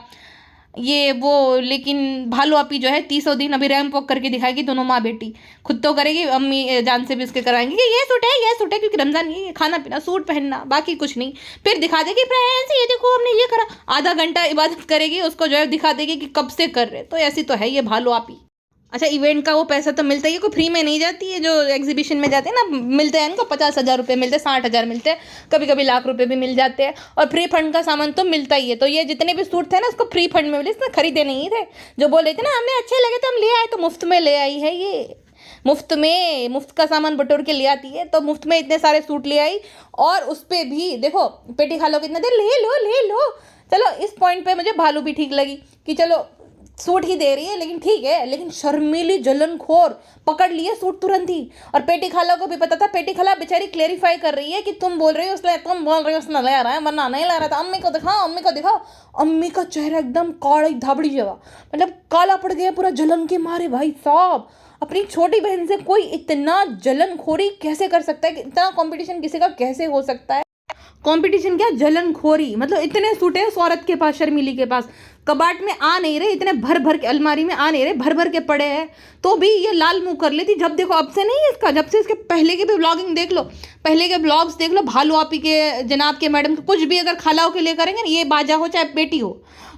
ये वो। लेकिन भालू आपी जो है 30 दिन अभी रैंप वॉक करके दिखाएगी, दोनों माँ बेटी खुद तो करेगी, अम्मी जान से भी उसके कराएंगी कि ये सूट है, क्योंकि रमज़ान ये खाना पीना सूट पहनना, बाकी कुछ नहीं। फिर दिखा देगी फ्रेंड्स ये देखो हमने ये करा, आधा घंटा इबादत करेगी, उसको जो है दिखा देगी कि कब से कर रहे। तो ऐसी तो है ये भालू आपी। अच्छा इवेंट का वो पैसा तो मिलता ही है, कोई फ्री में नहीं जाती है। जो एग्जीबिशन में जाते हैं ना, मिलते हैं इनको 50,000 रुपये मिलते हैं, 60,000 मिलते हैं, कभी कभी लाख रुपए भी मिल जाते हैं। और फ्री फंड का सामान तो मिलता ही है। तो ये जितने भी सूट थे ना उसको फ्री फंड में मिले, इसमें खरीदे नहीं थे। जो बोल रहे थे ना हमें अच्छे लगे तो हम ले आए, तो मुफ्त में ले आई है ये, मुफ्त का सामान बटोर के ले आती है। तो मुफ्त में इतने सारे सूट ले आई, और उस पर भी देखो पेटी खा लो कितना देर, ले लो। चलो इस पॉइंट पे मुझे भालू भी ठीक लगी कि चलो सूट ही दे रही है, लेकिन ठीक है। लेकिन शर्मीली जलनखोर पकड़ लिए सूट तुरंत ही। और पेटी खाला को भी पता था, पेटी खाला बेचारी क्लेरिफाई कर रही है कि तुम बोल रही हो उसने ले रहा है, वरना नहीं ला रहा था, अम्मी को दिखाओ। अम्मी का चेहरा एकदम काली धाबड़ी जगह, मतलब काला पड़ गया पूरा जलन के मारे। भाई साहब अपनी छोटी बहन से कोई इतना जलनखोरी कैसे कर सकता है, इतना कंपटीशन किसी का कैसे हो सकता है। कंपटीशन क्या, जलनखोरी। मतलब इतने सूट है उस औरत के पास, शर्मिली के पास, कबाट में आ नहीं रहे, इतने भर के अलमारी में आ नहीं रहे, भर के पड़े हैं, तो भी ये लाल मुंह कर लेती। जब देखो अब से नहीं है इसका, जब से इसके पहले के भी ब्लॉगिंग देख लो, पहले के ब्लॉग्स देख लो, भालू आपी के, जनाब के, मैडम कुछ भी अगर खालाओं के लिए करेंगे ना, ये बाजा हो चाहे बेटी हो,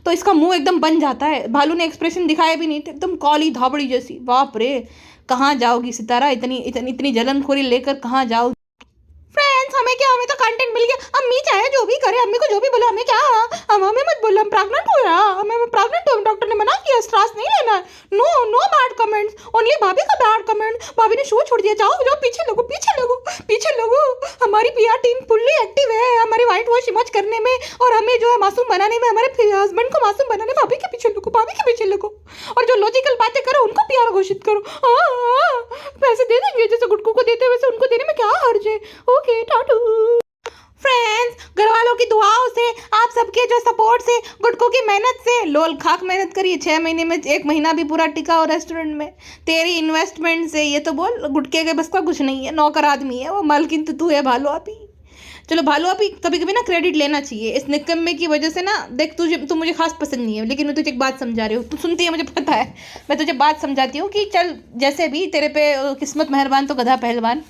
तो इसका मुंह एकदम बन जाता है। भालू ने एक्सप्रेशन दिखाया भी नहीं, एकदम काली धाबड़ी जैसी। बाप रे, कहाँ जाओगी सितारा, इतनी जलनखोरी लेकर कहाँ जाओगी। फ्रेंड्स हमें तो कंटेंट मिल गया, अम्मी चाहे जो भी करे, अम्मी को जो भी बोलो, हमें क्या, हमें मत बोलो हम प्रेग्नेंट हो रहा, हमें प्रेग्नेंट हो, डॉक्टर ने मना किया, स्ट्रेस नहीं लेना है, नो बैड कमेंट्स, ओनली भाभी का बैड कमेंट। भाभी ने शो छोड़ दिया, जाओ पीछे लगो। हमारी पीआर टीम फुल्ली एक्टिव है, हमारी व्हाइट वॉश इमेज करने में, और हमें जो है मासूम बनाने में, हमारे हस्बैंड को मासूम बनाने में। भाभी के पीछे लगो, और जो लॉजिकल बातें करो उनको पीआर घोषित करो। पैसे दे देंगे जैसे गुटकू को देते वैसे उनको देने में क्या हर्ज है। ओके टाटू। फ्रेंड्स घर वालों की दुआओं से, आप सबके जो सपोर्ट से, गुटकू की मेहनत से, लोल खाक मेहनत करिए 6 महीने में 1 महीना भी पूरा टिका हो रेस्टोरेंट में, तेरी इन्वेस्टमेंट से। ये तो बोल गुटके के बस का कुछ नहीं है, नौकर आदमी है वो, मालकिन तो तू है भालू आपी। चलो भालू आपी कभी कभी ना क्रेडिट लेना चाहिए, इस निकम्मे की वजह से ना। देख तू मुझे खास पसंद नहीं है, लेकिन मैं तुझे एक बात समझा रही हूँ, तू सुनती है मुझे पता है, मैं तुझे बात समझाती हूँ कि चल जैसे भी तेरे पे किस्मत मेहरबान तो गधा पहलवान,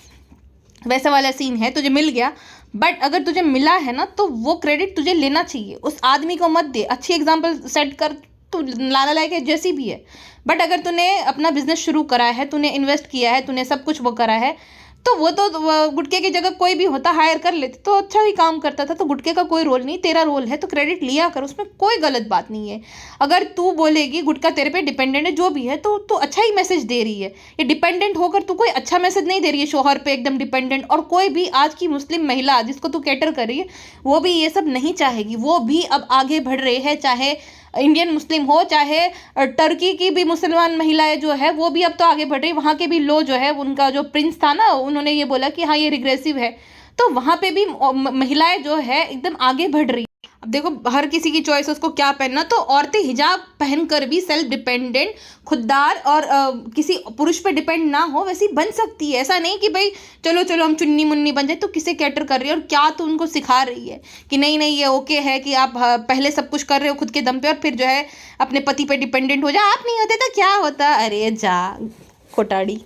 वैसा वाला सीन है, तुझे मिल गया। बट अगर तुझे मिला है ना तो वो क्रेडिट तुझे लेना चाहिए, उस आदमी को मत दे। अच्छी एग्जांपल सेट कर, तू लाना लायक है जैसी भी है, बट अगर तूने अपना बिजनेस शुरू करा है, तूने इन्वेस्ट किया है, तूने सब कुछ वो करा है, तो वो तो गुटके की जगह कोई भी होता हायर कर लेते तो अच्छा ही काम करता था। तो गुटके का कोई रोल नहीं, तेरा रोल है तो क्रेडिट लिया कर, उसमें कोई गलत बात नहीं है। अगर तू बोलेगी गुटका तेरे पे डिपेंडेंट है जो भी है तो अच्छा ही मैसेज दे रही है। ये डिपेंडेंट होकर तू कोई अच्छा मैसेज नहीं दे रही है, शोहर पे एकदम डिपेंडेंट। और कोई भी आज की मुस्लिम महिला जिसको तू कैटर कर रही है वो भी ये सब नहीं चाहेगी। वो भी अब आगे बढ़ रहे हैं, चाहे इंडियन मुस्लिम हो चाहे टर्की की भी मुसलमान महिलाएं जो है वो भी अब तो आगे बढ़ रही। वहाँ के भी लो जो है उनका जो प्रिंस था ना, उन्होंने ये बोला कि हाँ ये रिग्रेसिव है। तो वहाँ पे भी महिलाएं जो है एकदम आगे बढ़ रही। अब देखो हर किसी की चॉइस उसको क्या पहनना, तो औरतें हिजाब पहनकर भी सेल्फ डिपेंडेंट, खुददार और किसी पुरुष पे डिपेंड ना हो वैसी बन सकती है। ऐसा नहीं कि भाई चलो चलो हम चुन्नी मुन्नी बन जाए। तो किसे कैटर कर रही है और क्या तो उनको सिखा रही है कि नहीं नहीं ये ओके है कि आप पहले सब कुछ कर रहे हो खुद के दम पे और फिर जो है अपने पति पे डिपेंडेंट हो जाए। आप नहीं होते तो क्या होता, अरे जा खोटाड़ी।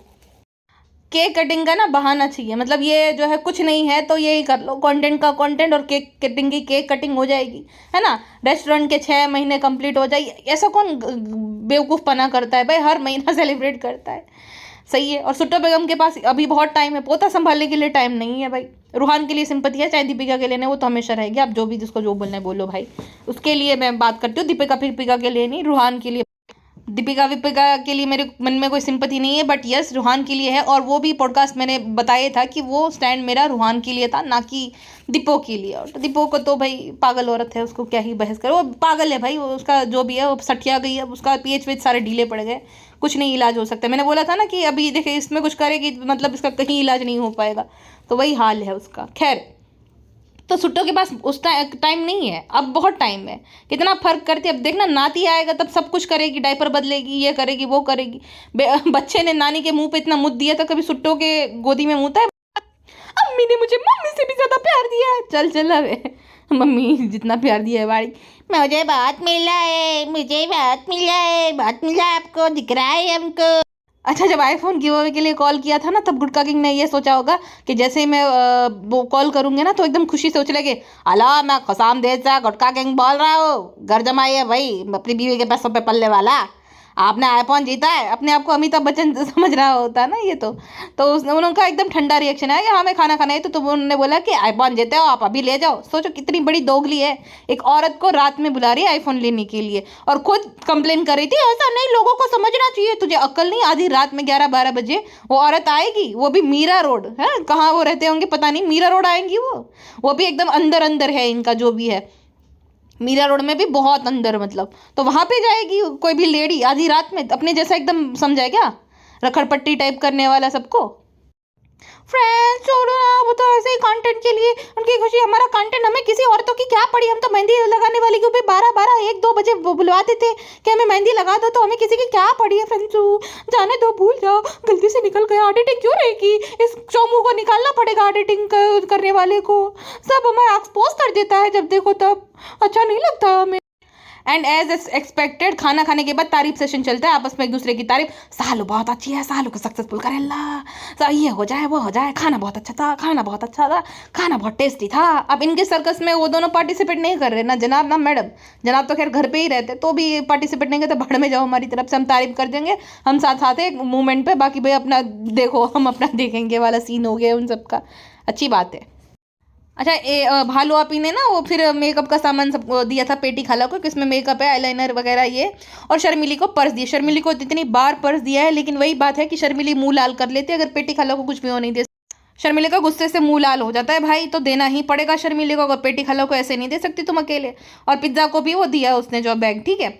केक कटिंग का ना बहाना चाहिए, मतलब ये जो है कुछ नहीं है तो यही कर लो, कंटेंट का कंटेंट और केक कटिंग की केक कटिंग हो जाएगी, है ना। रेस्टोरेंट के 6 महीने कंप्लीट हो जाए, ऐसा कौन बेवकूफ़ पना करता है भाई, हर महीना सेलिब्रेट करता है। सही है। और सुट्टो बेगम के पास अभी बहुत टाइम है, पोता संभालने के लिए टाइम नहीं है भाई। रूहान के लिए सिंपति है, चाहे दीपिका के लिए नहीं, वो तो हमेशा रहेगी। आप जो भी जिसको जो बोलना है बोलो भाई, उसके लिए मैं बात करती हूँ। दीपिका के लिए नहीं, रूहान के लिए। दीपिका विपिका के लिए मेरे मन में कोई सिंपति नहीं है, बट यस रूहान के लिए है। और वो भी पॉडकास्ट मैंने बताया था कि वो स्टैंड मेरा रूहान के लिए था, ना कि दीपो के लिए। और दीपो को तो भाई पागल औरत है, उसको क्या ही बहस करो, वो पागल है भाई। वो उसका जो भी है वो सठिया गई है, उसका पीएच वेच सारे ढीले पड़ गए, कुछ नहीं इलाज हो सकता। मैंने बोला था ना कि अभी देखे इसमें कुछ करेगी मतलब इसका कहीं इलाज नहीं हो पाएगा, तो वही हाल है उसका। खैर, तो सुट्टो के पास उस टाइम नहीं है, अब बहुत टाइम है। कितना फर्क करती है। अब देखना नाती आएगा तब सब कुछ करेगी, डायपर बदलेगी, ये करेगी वो करेगी। बच्चे ने नानी के मुंह पे इतना मुद्द दिया था, कभी सुट्टो के गोदी में मुँहता है। अम्मी ने मुझे मम्मी से भी ज्यादा प्यार दिया है। चल चल अबे, मम्मी जितना प्यार दिया है बाड़ी। मुझे बहुत मिला है, मुझे बहुत मिला है, बहुत मिला है, आपको दिख रहा है हमको। अच्छा, जब आईफोन गिव अवे के लिए कॉल किया था ना, तब गुटका किंग ने ये सोचा होगा कि जैसे ही मैं वो कॉल करूंगे ना तो एकदम खुशी से उछले के, अला मैं खसाम देश से गुटका किंग बोल रहा हूँ, घर जमाई है भाई अपनी बीवी के पैसों पे पलने वाला, आपने आईफोन जीता है। अपने आप को अमिताभ बच्चन समझ रहा होता ना ये तो उनका एकदम ठंडा रिएक्शन आया कि हाँ मैं खाना खाना है। तो उन्होंने बोला कि आईफोन जीते हो आप, अभी ले जाओ। सोचो कितनी बड़ी दोगली है, एक औरत को रात में बुला रही है आईफोन लेने के लिए और खुद कंप्लेन कर रही थी ऐसा नहीं, लोगों को समझना चाहिए, तुझे अक्ल नहीं। आधी रात में 11-12 बजे वो औरत आएगी, वो भी मीरा रोड है, कहाँ वो रहते होंगे पता नहीं, मीरा रोड आएंगी वो भी एकदम अंदर अंदर है इनका जो भी है, मीरा रोड में भी बहुत अंदर मतलब। तो वहाँ पे जाएगी कोई भी लेडी आधी रात में, अपने जैसा एकदम समझाए क्या, रखड़पट्टी टाइप करने वाला सबको। फ्रेंड्स छोड़ो ना, वो तो ऐसे ही कंटेंट के लिए उनकी खुशी, हमारा कंटेंट, हमें किसी औरतों की क्या पड़ी। हम तो मेहंदी लगाने वाली को भी 12-1-2 बजे बुलवाते थे कि हमें मेहंदी लगा दो, तो हमें किसी की क्या पड़ी है फ्रेंड्स, जाने दो, भूल जाओ, गलती से निकल गया। एडिटिंग क्यों रहेगी, इस चौमू को निकालना पड़ेगा, एडिटिंग करने वाले को। सब हमें एक्सपोज कर देता है जब देखो तब, अच्छा नहीं लगता हमें। एंड एज एक्सपेक्टेड खाना खाने के बाद तारीफ सेशन चलता है, आपस में एक दूसरे की तारीफ, सालू बहुत अच्छी है, सालू को सक्सेसफुल करे ला, ये हो जाए वो हो जाए, खाना बहुत अच्छा था, खाना बहुत अच्छा था, खाना बहुत टेस्टी था। अब इनके सर्कस में वो दोनों पार्टिसिपेट नहीं कर रहे, ना जनाब ना मैडम। जनाब तो खैर घर पे ही रहते, तो भी पार्टिसिपेट नहीं करते, भाड़ में जाओ, हमारी तरफ से हम तारीफ कर देंगे, हम साथ साथ एक मूवमेंट पे, बाकी भाई अपना देखो हम अपना देखेंगे वाला सीन हो गया उन सबका। अच्छी बात है। अच्छा, भालू आपी ने ना वो फिर मेकअप का सामान सब दिया था पेटी खाला को, किसमें मेकअप है, आईलाइनर वगैरह ये, और शर्मिली को पर्स दिया। शर्मिली को इतनी बार पर्स दिया है, लेकिन वही बात है कि शर्मिली मुंह लाल कर लेती है अगर पेटी खाला को कुछ भी हो नहीं दे। शर्मिली का गुस्से से मुंह लाल हो जाता है भाई, तो देना ही पड़ेगा शर्मिली को, अगर पेटी खाला को ऐसे नहीं दे सकती तुम अकेले। और पिज्ज़ा को भी वो दिया उसने जो बैग, ठीक है।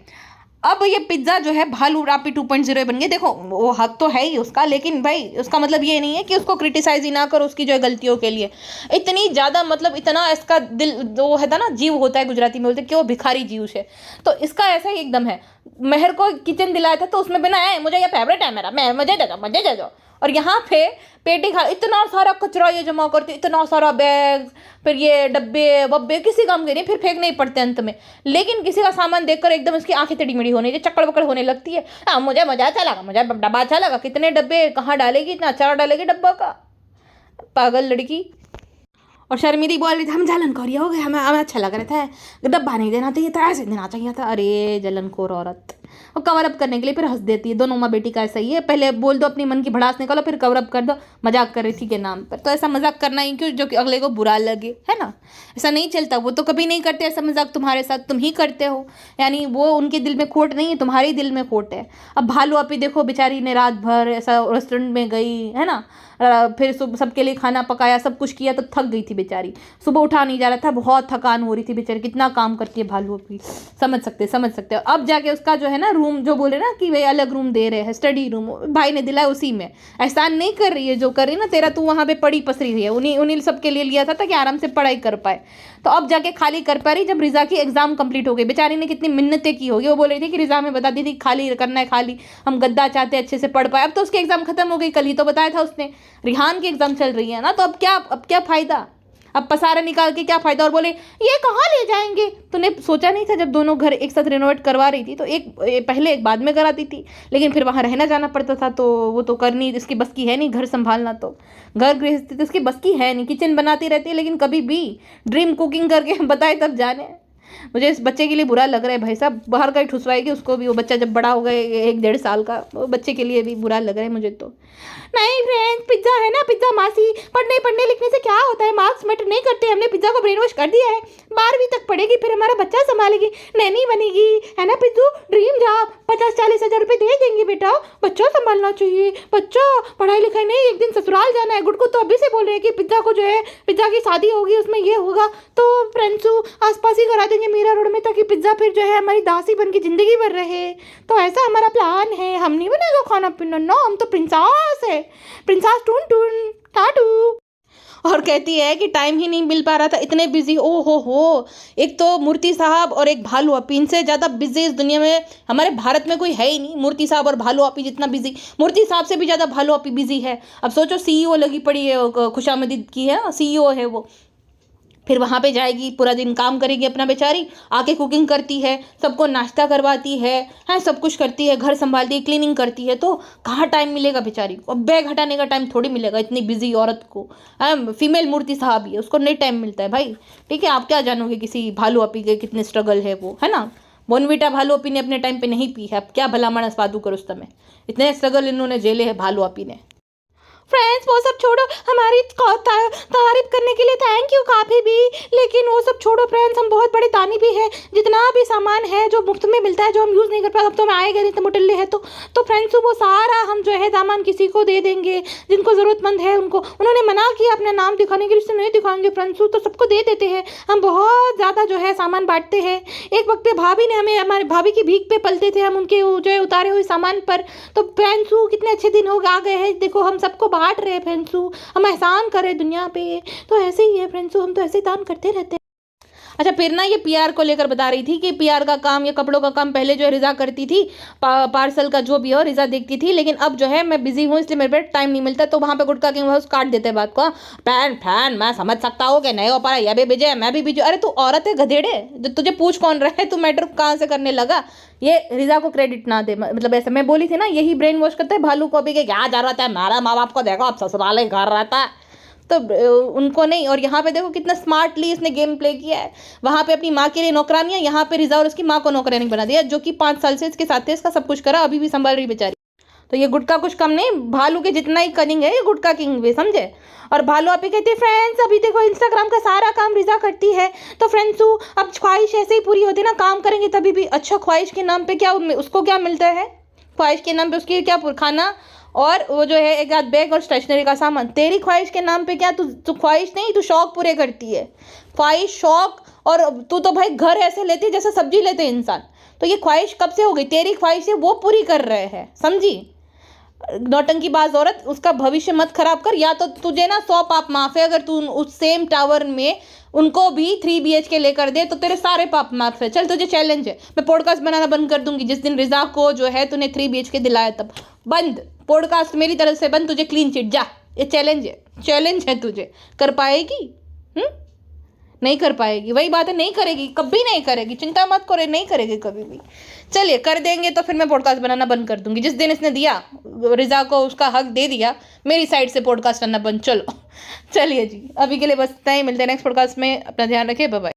अब ये पिज्ज़ा जो है भालू रापी 2.0 बन गया। देखो वो हक तो है ही उसका, लेकिन भाई उसका मतलब ये नहीं है कि उसको क्रिटिसाइज ही ना करो उसकी जो है गलतियों के लिए। इतनी ज़्यादा मतलब इतना इसका दिल जो है ना, जीव होता है, गुजराती में बोलते हैं कि वो भिखारी जीव है, तो इसका ऐसा ही एकदम है। मेहर को किचन दिलाया था तो उसमें बिना है मुझे ये फेवरेट है मेरा, मैं मुझे दे दो। और यहाँ पे पेटी खा इतना सारा कचरा ये जमा करती, इतना सारा बैग, फिर ये डब्बे वब्बे किसी काम के नहीं, फिर फेंकने ही पड़ते अंत में। लेकिन किसी का सामान देखकर एकदम इसकी आंखें टेढ़ी मेढ़ी होने, चक्कर बक्कर होने लगती है। मुझे मजा अच्छा लगा, मुझे डब्बा अच्छा लगा, कितने डब्बे कहाँ डालेगी, इतना अचार डालेगी डब्बा का, पागल लड़की। और शर्मिली बोल रही थी हम जलनखोर हो गए, हमें अच्छा लग रहा था, डब्बा नहीं देना चाहिए था, ऐसे देना चाहिए था। अरे जलनखोर औरत। और कवर अप करने के लिए फिर हंस देती है। दोनों माँ बेटी का ऐसा ही है, पहले बोल दो अपनी मन की भड़ास निकालो, फिर कवर अप कर दो मजाक कर रही थी के नाम पर। तो ऐसा मजाक करना ही क्यों जो कि अगले को बुरा लगे, है ना। ऐसा नहीं चलता, वो तो कभी नहीं करते ऐसा मजाक तुम्हारे साथ, तुम ही करते हो। यानी वो उनके दिल में खोट नहीं है, तुम्हारे दिल में खोट है। अब भालू अपी देखो बेचारी ने रात भर ऐसा रेस्टोरेंट में गई, है ना, फिर सबके लिए खाना पकाया, सब कुछ किया, तो थक गई थी बेचारी। सुबह उठा नहीं जा रहा था, बहुत थकान हो रही थी बेचारी। कितना काम करती है भालू अपी, समझ सकते हो। अब जाके उसका जो है ना रूम, जो बोले ना कि वे अलग रूम दे रहे हैं, स्टडी रूम, भाई ने दिलाया उसी में। एहसान नहीं कर रही है जो कर रही है ना, तेरा तू वहाँ पे पड़ी पसरी हुई है, उन्हीं सबके लिए लिया था ताकि आराम से पढ़ाई कर पाए। तो अब जाके खाली कर पा रही जब रिजा की एग्जाम कंप्लीट हो गई। बेचारी ने कितनी मिन्नतें की होगी, वो बोल रही थी कि रिजा में बता दी थी खाली करना है, खाली हम गद्दा चाहते अच्छे से पढ़ पाए। अब तो उसकी एग्जाम खत्म हो गई, कल ही तो बताया था उसने। रिहान की एग्जाम चल रही है ना, तो अब क्या फायदा, अब पसारा निकाल के क्या फायदा। और बोले ये कहाँ ले जाएंगे, तूने सोचा नहीं था जब दोनों घर एक साथ रेनोवेट करवा रही थी तो एक पहले एक बाद में कराती थी, लेकिन फिर वहाँ रहना जाना पड़ता था, तो वो तो करनी इसकी बस की है नहीं, घर संभालना तो घर गृहस्थी तो इसकी बस की है नहीं। किचन बनाती रहती है लेकिन कभी भी ड्रीम कुकिंग करके बताए तब जाने। मुझे इस बच्चे के लिए बुरा लग रहा है भाई साहब, बाहर का ही ठुसवाएगी उसको भी, वो बच्चा जब बड़ा हो गया 1-1.5 साल का, वो बच्चे के लिए भी बुरा लग रहा है मुझे तो। नहीं फ्रेंड्स, पिज्ज़ा है ना, पिज्ज़ा मासी, पढ़ने लिखने से क्या होता है, मार्क्स मैटर नहीं करते, हमने पिज्ज़ा को ब्रेन वॉश कर दिया है, 12वीं तक पढ़ेगी फिर हमारा बच्चा संभालेगी, नैनी बनेगी, है ना पिज्जू, ड्रीम जॉब, 50-40 हज़ार रुपये दे देंगे बेटा, बच्चा संभालना चाहिए, बच्चा पढ़ाई लिखाई नहीं, एक दिन ससुराल जाना है। गुड्डू तो अभी से बोल रहे हैं कि पिज्ज़ा को जो है, पिज्ज़ा की शादी होगी उसमें ये होगा, तो फ्रेंड्सू आसपास ही करा देंगे मीरा रोड में, ताकि पिज्ज़ा फिर जो है हमारी दासी बन के ज़िंदगी भर रहे। तो ऐसा हमारा प्लान है, हम नहीं बनाएगा खाना पीना ना, हम तो प्रिंसेस है, प्रिंसेस टून टून टाटू। और कहती है कि टाइम ही नहीं मिल पा रहा था, इतने बिजी। ओ हो, एक तो मूर्ति साहब और एक भालू अपी, इनसे ज़्यादा बिजी इस दुनिया में हमारे भारत में कोई है ही नहीं। मूर्ति साहब और भालू अपी जितना बिजी, मूर्ति साहब से भी ज़्यादा भालू अपी बिजी है। अब सोचो सीईओ लगी पड़ी है, खुशामदीद की है, सीईओ है वो, फिर वहाँ पे जाएगी, पूरा दिन काम करेगी अपना बेचारी, आके कुकिंग करती है, सबको नाश्ता करवाती है, सब कुछ करती है, घर संभालती है, क्लीनिंग करती है, तो कहाँ टाइम मिलेगा बेचारी को। अब बैग हटाने का टाइम थोड़ी मिलेगा इतनी बिजी औरत को। फीमेल मूर्ति साहब ही है, उसको नहीं टाइम मिलता है भाई। ठीक है, आप क्या जानोगे किसी भालू अपी के कितने स्ट्रगल है वो, है ना। बोनवीटा भालू अपी ने अपने टाइम पे नहीं पी है, अब क्या भला मानस वादू कर उस समय, इतने स्ट्रगल इन्होंने झेले है भालू अपी ने। फ्रेंड्स वो सब छोड़ो, हमारी तारीफ करने के लिए थैंक यू काफ़ी भी, लेकिन वो सब छोड़ो फ्रेंड्स, हम बहुत बड़े दानी भी है। जितना भी सामान है जो मुफ्त में मिलता है, जो हम यूज़ नहीं कर पाए, अब तो हमें आएगा नहीं तो मुटल्ले है, तो फ्रेंड्स वो सारा हम जो है सामान किसी को दे देंगे जिनको ज़रूरतमंद है उनको। उन्होंने मना किया अपना नाम दिखाने के लिए, इससे नहीं दिखाएंगे फ्रेंड्स, तो सबको दे देते हैं। हम बहुत ज़्यादा जो है सामान बांटते हैं। एक वक्त पे भाभी ने हमें, हमारे भाभी की भीख पे पलते थे हम, उनके जो है उतारे हुए सामान पर। तो फ्रेंड्स कितने अच्छे दिन हो आ गए हैं, देखो हम सबको बांट रहे हैं फ्रेंड्सू, हम एहसान करें दुनिया पे, तो ऐसे ही है फ्रेंड्सू, हम तो ऐसे दान करते रहते हैं। अच्छा, फिर ना ये पीआर को लेकर बता रही थी कि पीआर का काम या कपड़ों का काम पहले जो है रिजा करती थी, पार्सल का जो भी हो रिजा देखती थी, लेकिन अब जो है मैं बिजी हूँ इसलिए मेरे पे टाइम नहीं मिलता। तो वहाँ पे गुटका किंग हाउस काट देते बात को। फैन मैं समझ सकता हूँ कि नहीं हो पा रहा, ये भी बिजी है, मैं भी बिजी। अरे तू औरत है गधेड़े, जो तुझे पूछ कौन रहा है, तू मैटर कहाँ से करने लगा। ये रिजा को क्रेडिट ना दे, मतलब ऐसे मैं बोली थी ना, यही ब्रेन वॉश करते हैं भालू को भी कि क्या जरूरत है, हमारा माँ बाप को देखो अब ससुराल घर रहता है, तो उनको नहीं। और यहाँ पे देखो कितना स्मार्टली इसने गेम प्ले किया है। वहाँ पे अपनी माँ के लिए नौकरानियाँ, यहाँ पे रिजा और उसकी माँ को नौकरानी बना दिया, जो कि 5 साल से इसके साथ थे, इसका सब कुछ करा, अभी भी संभाल रही बेचारी। तो ये गुटका कुछ कम नहीं, भालू के जितना ही कनिंग है ये गुटका किंग भी, समझे। और भालू आप ही कहती है फ्रेंड्स अभी देखो इंस्टाग्राम का सारा काम रिजा करती है, तो फ्रेंड्स अब ख्वाहिश ऐसे ही पूरी होती है ना, काम करेंगे तभी भी। अच्छा, ख्वाहिश के नाम पे क्या उसको क्या मिलता है, ख्वाहिश के नाम पे उसकी क्या खाना और वो जो है एक आध बैग और स्टेशनरी का सामान। तेरी ख्वाहिश के नाम पे क्या, तू ख्वाहिश नहीं, तू शौक पूरे करती है। ख्वाहिश, शौक, और तू तो भाई घर ऐसे लेती है जैसे सब्जी लेते हैं इंसान। तो ये ख्वाहिश कब से हो गई, तेरी ख्वाहिश है वो पूरी कर रहे हैं, समझी। नौटंकीबाज औरत, उसका भविष्य मत खराब कर। या तो तुझे ना 100 पाप माफ है, अगर तू उस सेम टावर में उनको भी 3 BHK लेकर दे तो तेरे सारे पाप माफ है। चल तुझे चैलेंज है, मैं पॉडकास्ट बनाना बंद कर दूंगी जिस दिन रिजा को जो है तूने 3 BHK दिलाया, तब बंद पॉडकास्ट मेरी तरफ से बंद, तुझे क्लीन चिट जा। ये चैलेंज है तुझे, कर पाएगी? नहीं कर पाएगी, वही बात है, नहीं करेगी, कभी नहीं करेगी, चिंता मत करो, नहीं करेगी कभी भी। चलिए कर देंगे तो फिर मैं पॉडकास्ट बनाना बंद कर दूंगी। जिस दिन इसने दिया, रिजा को उसका हक दे दिया, मेरी साइड से पॉडकास्ट करना बंद। चलो चलिए जी, अभी के लिए बस इतना ही, मिलते हैं नेक्स्ट पॉडकास्ट में, अपना ध्यान रखिए, बाय बाय।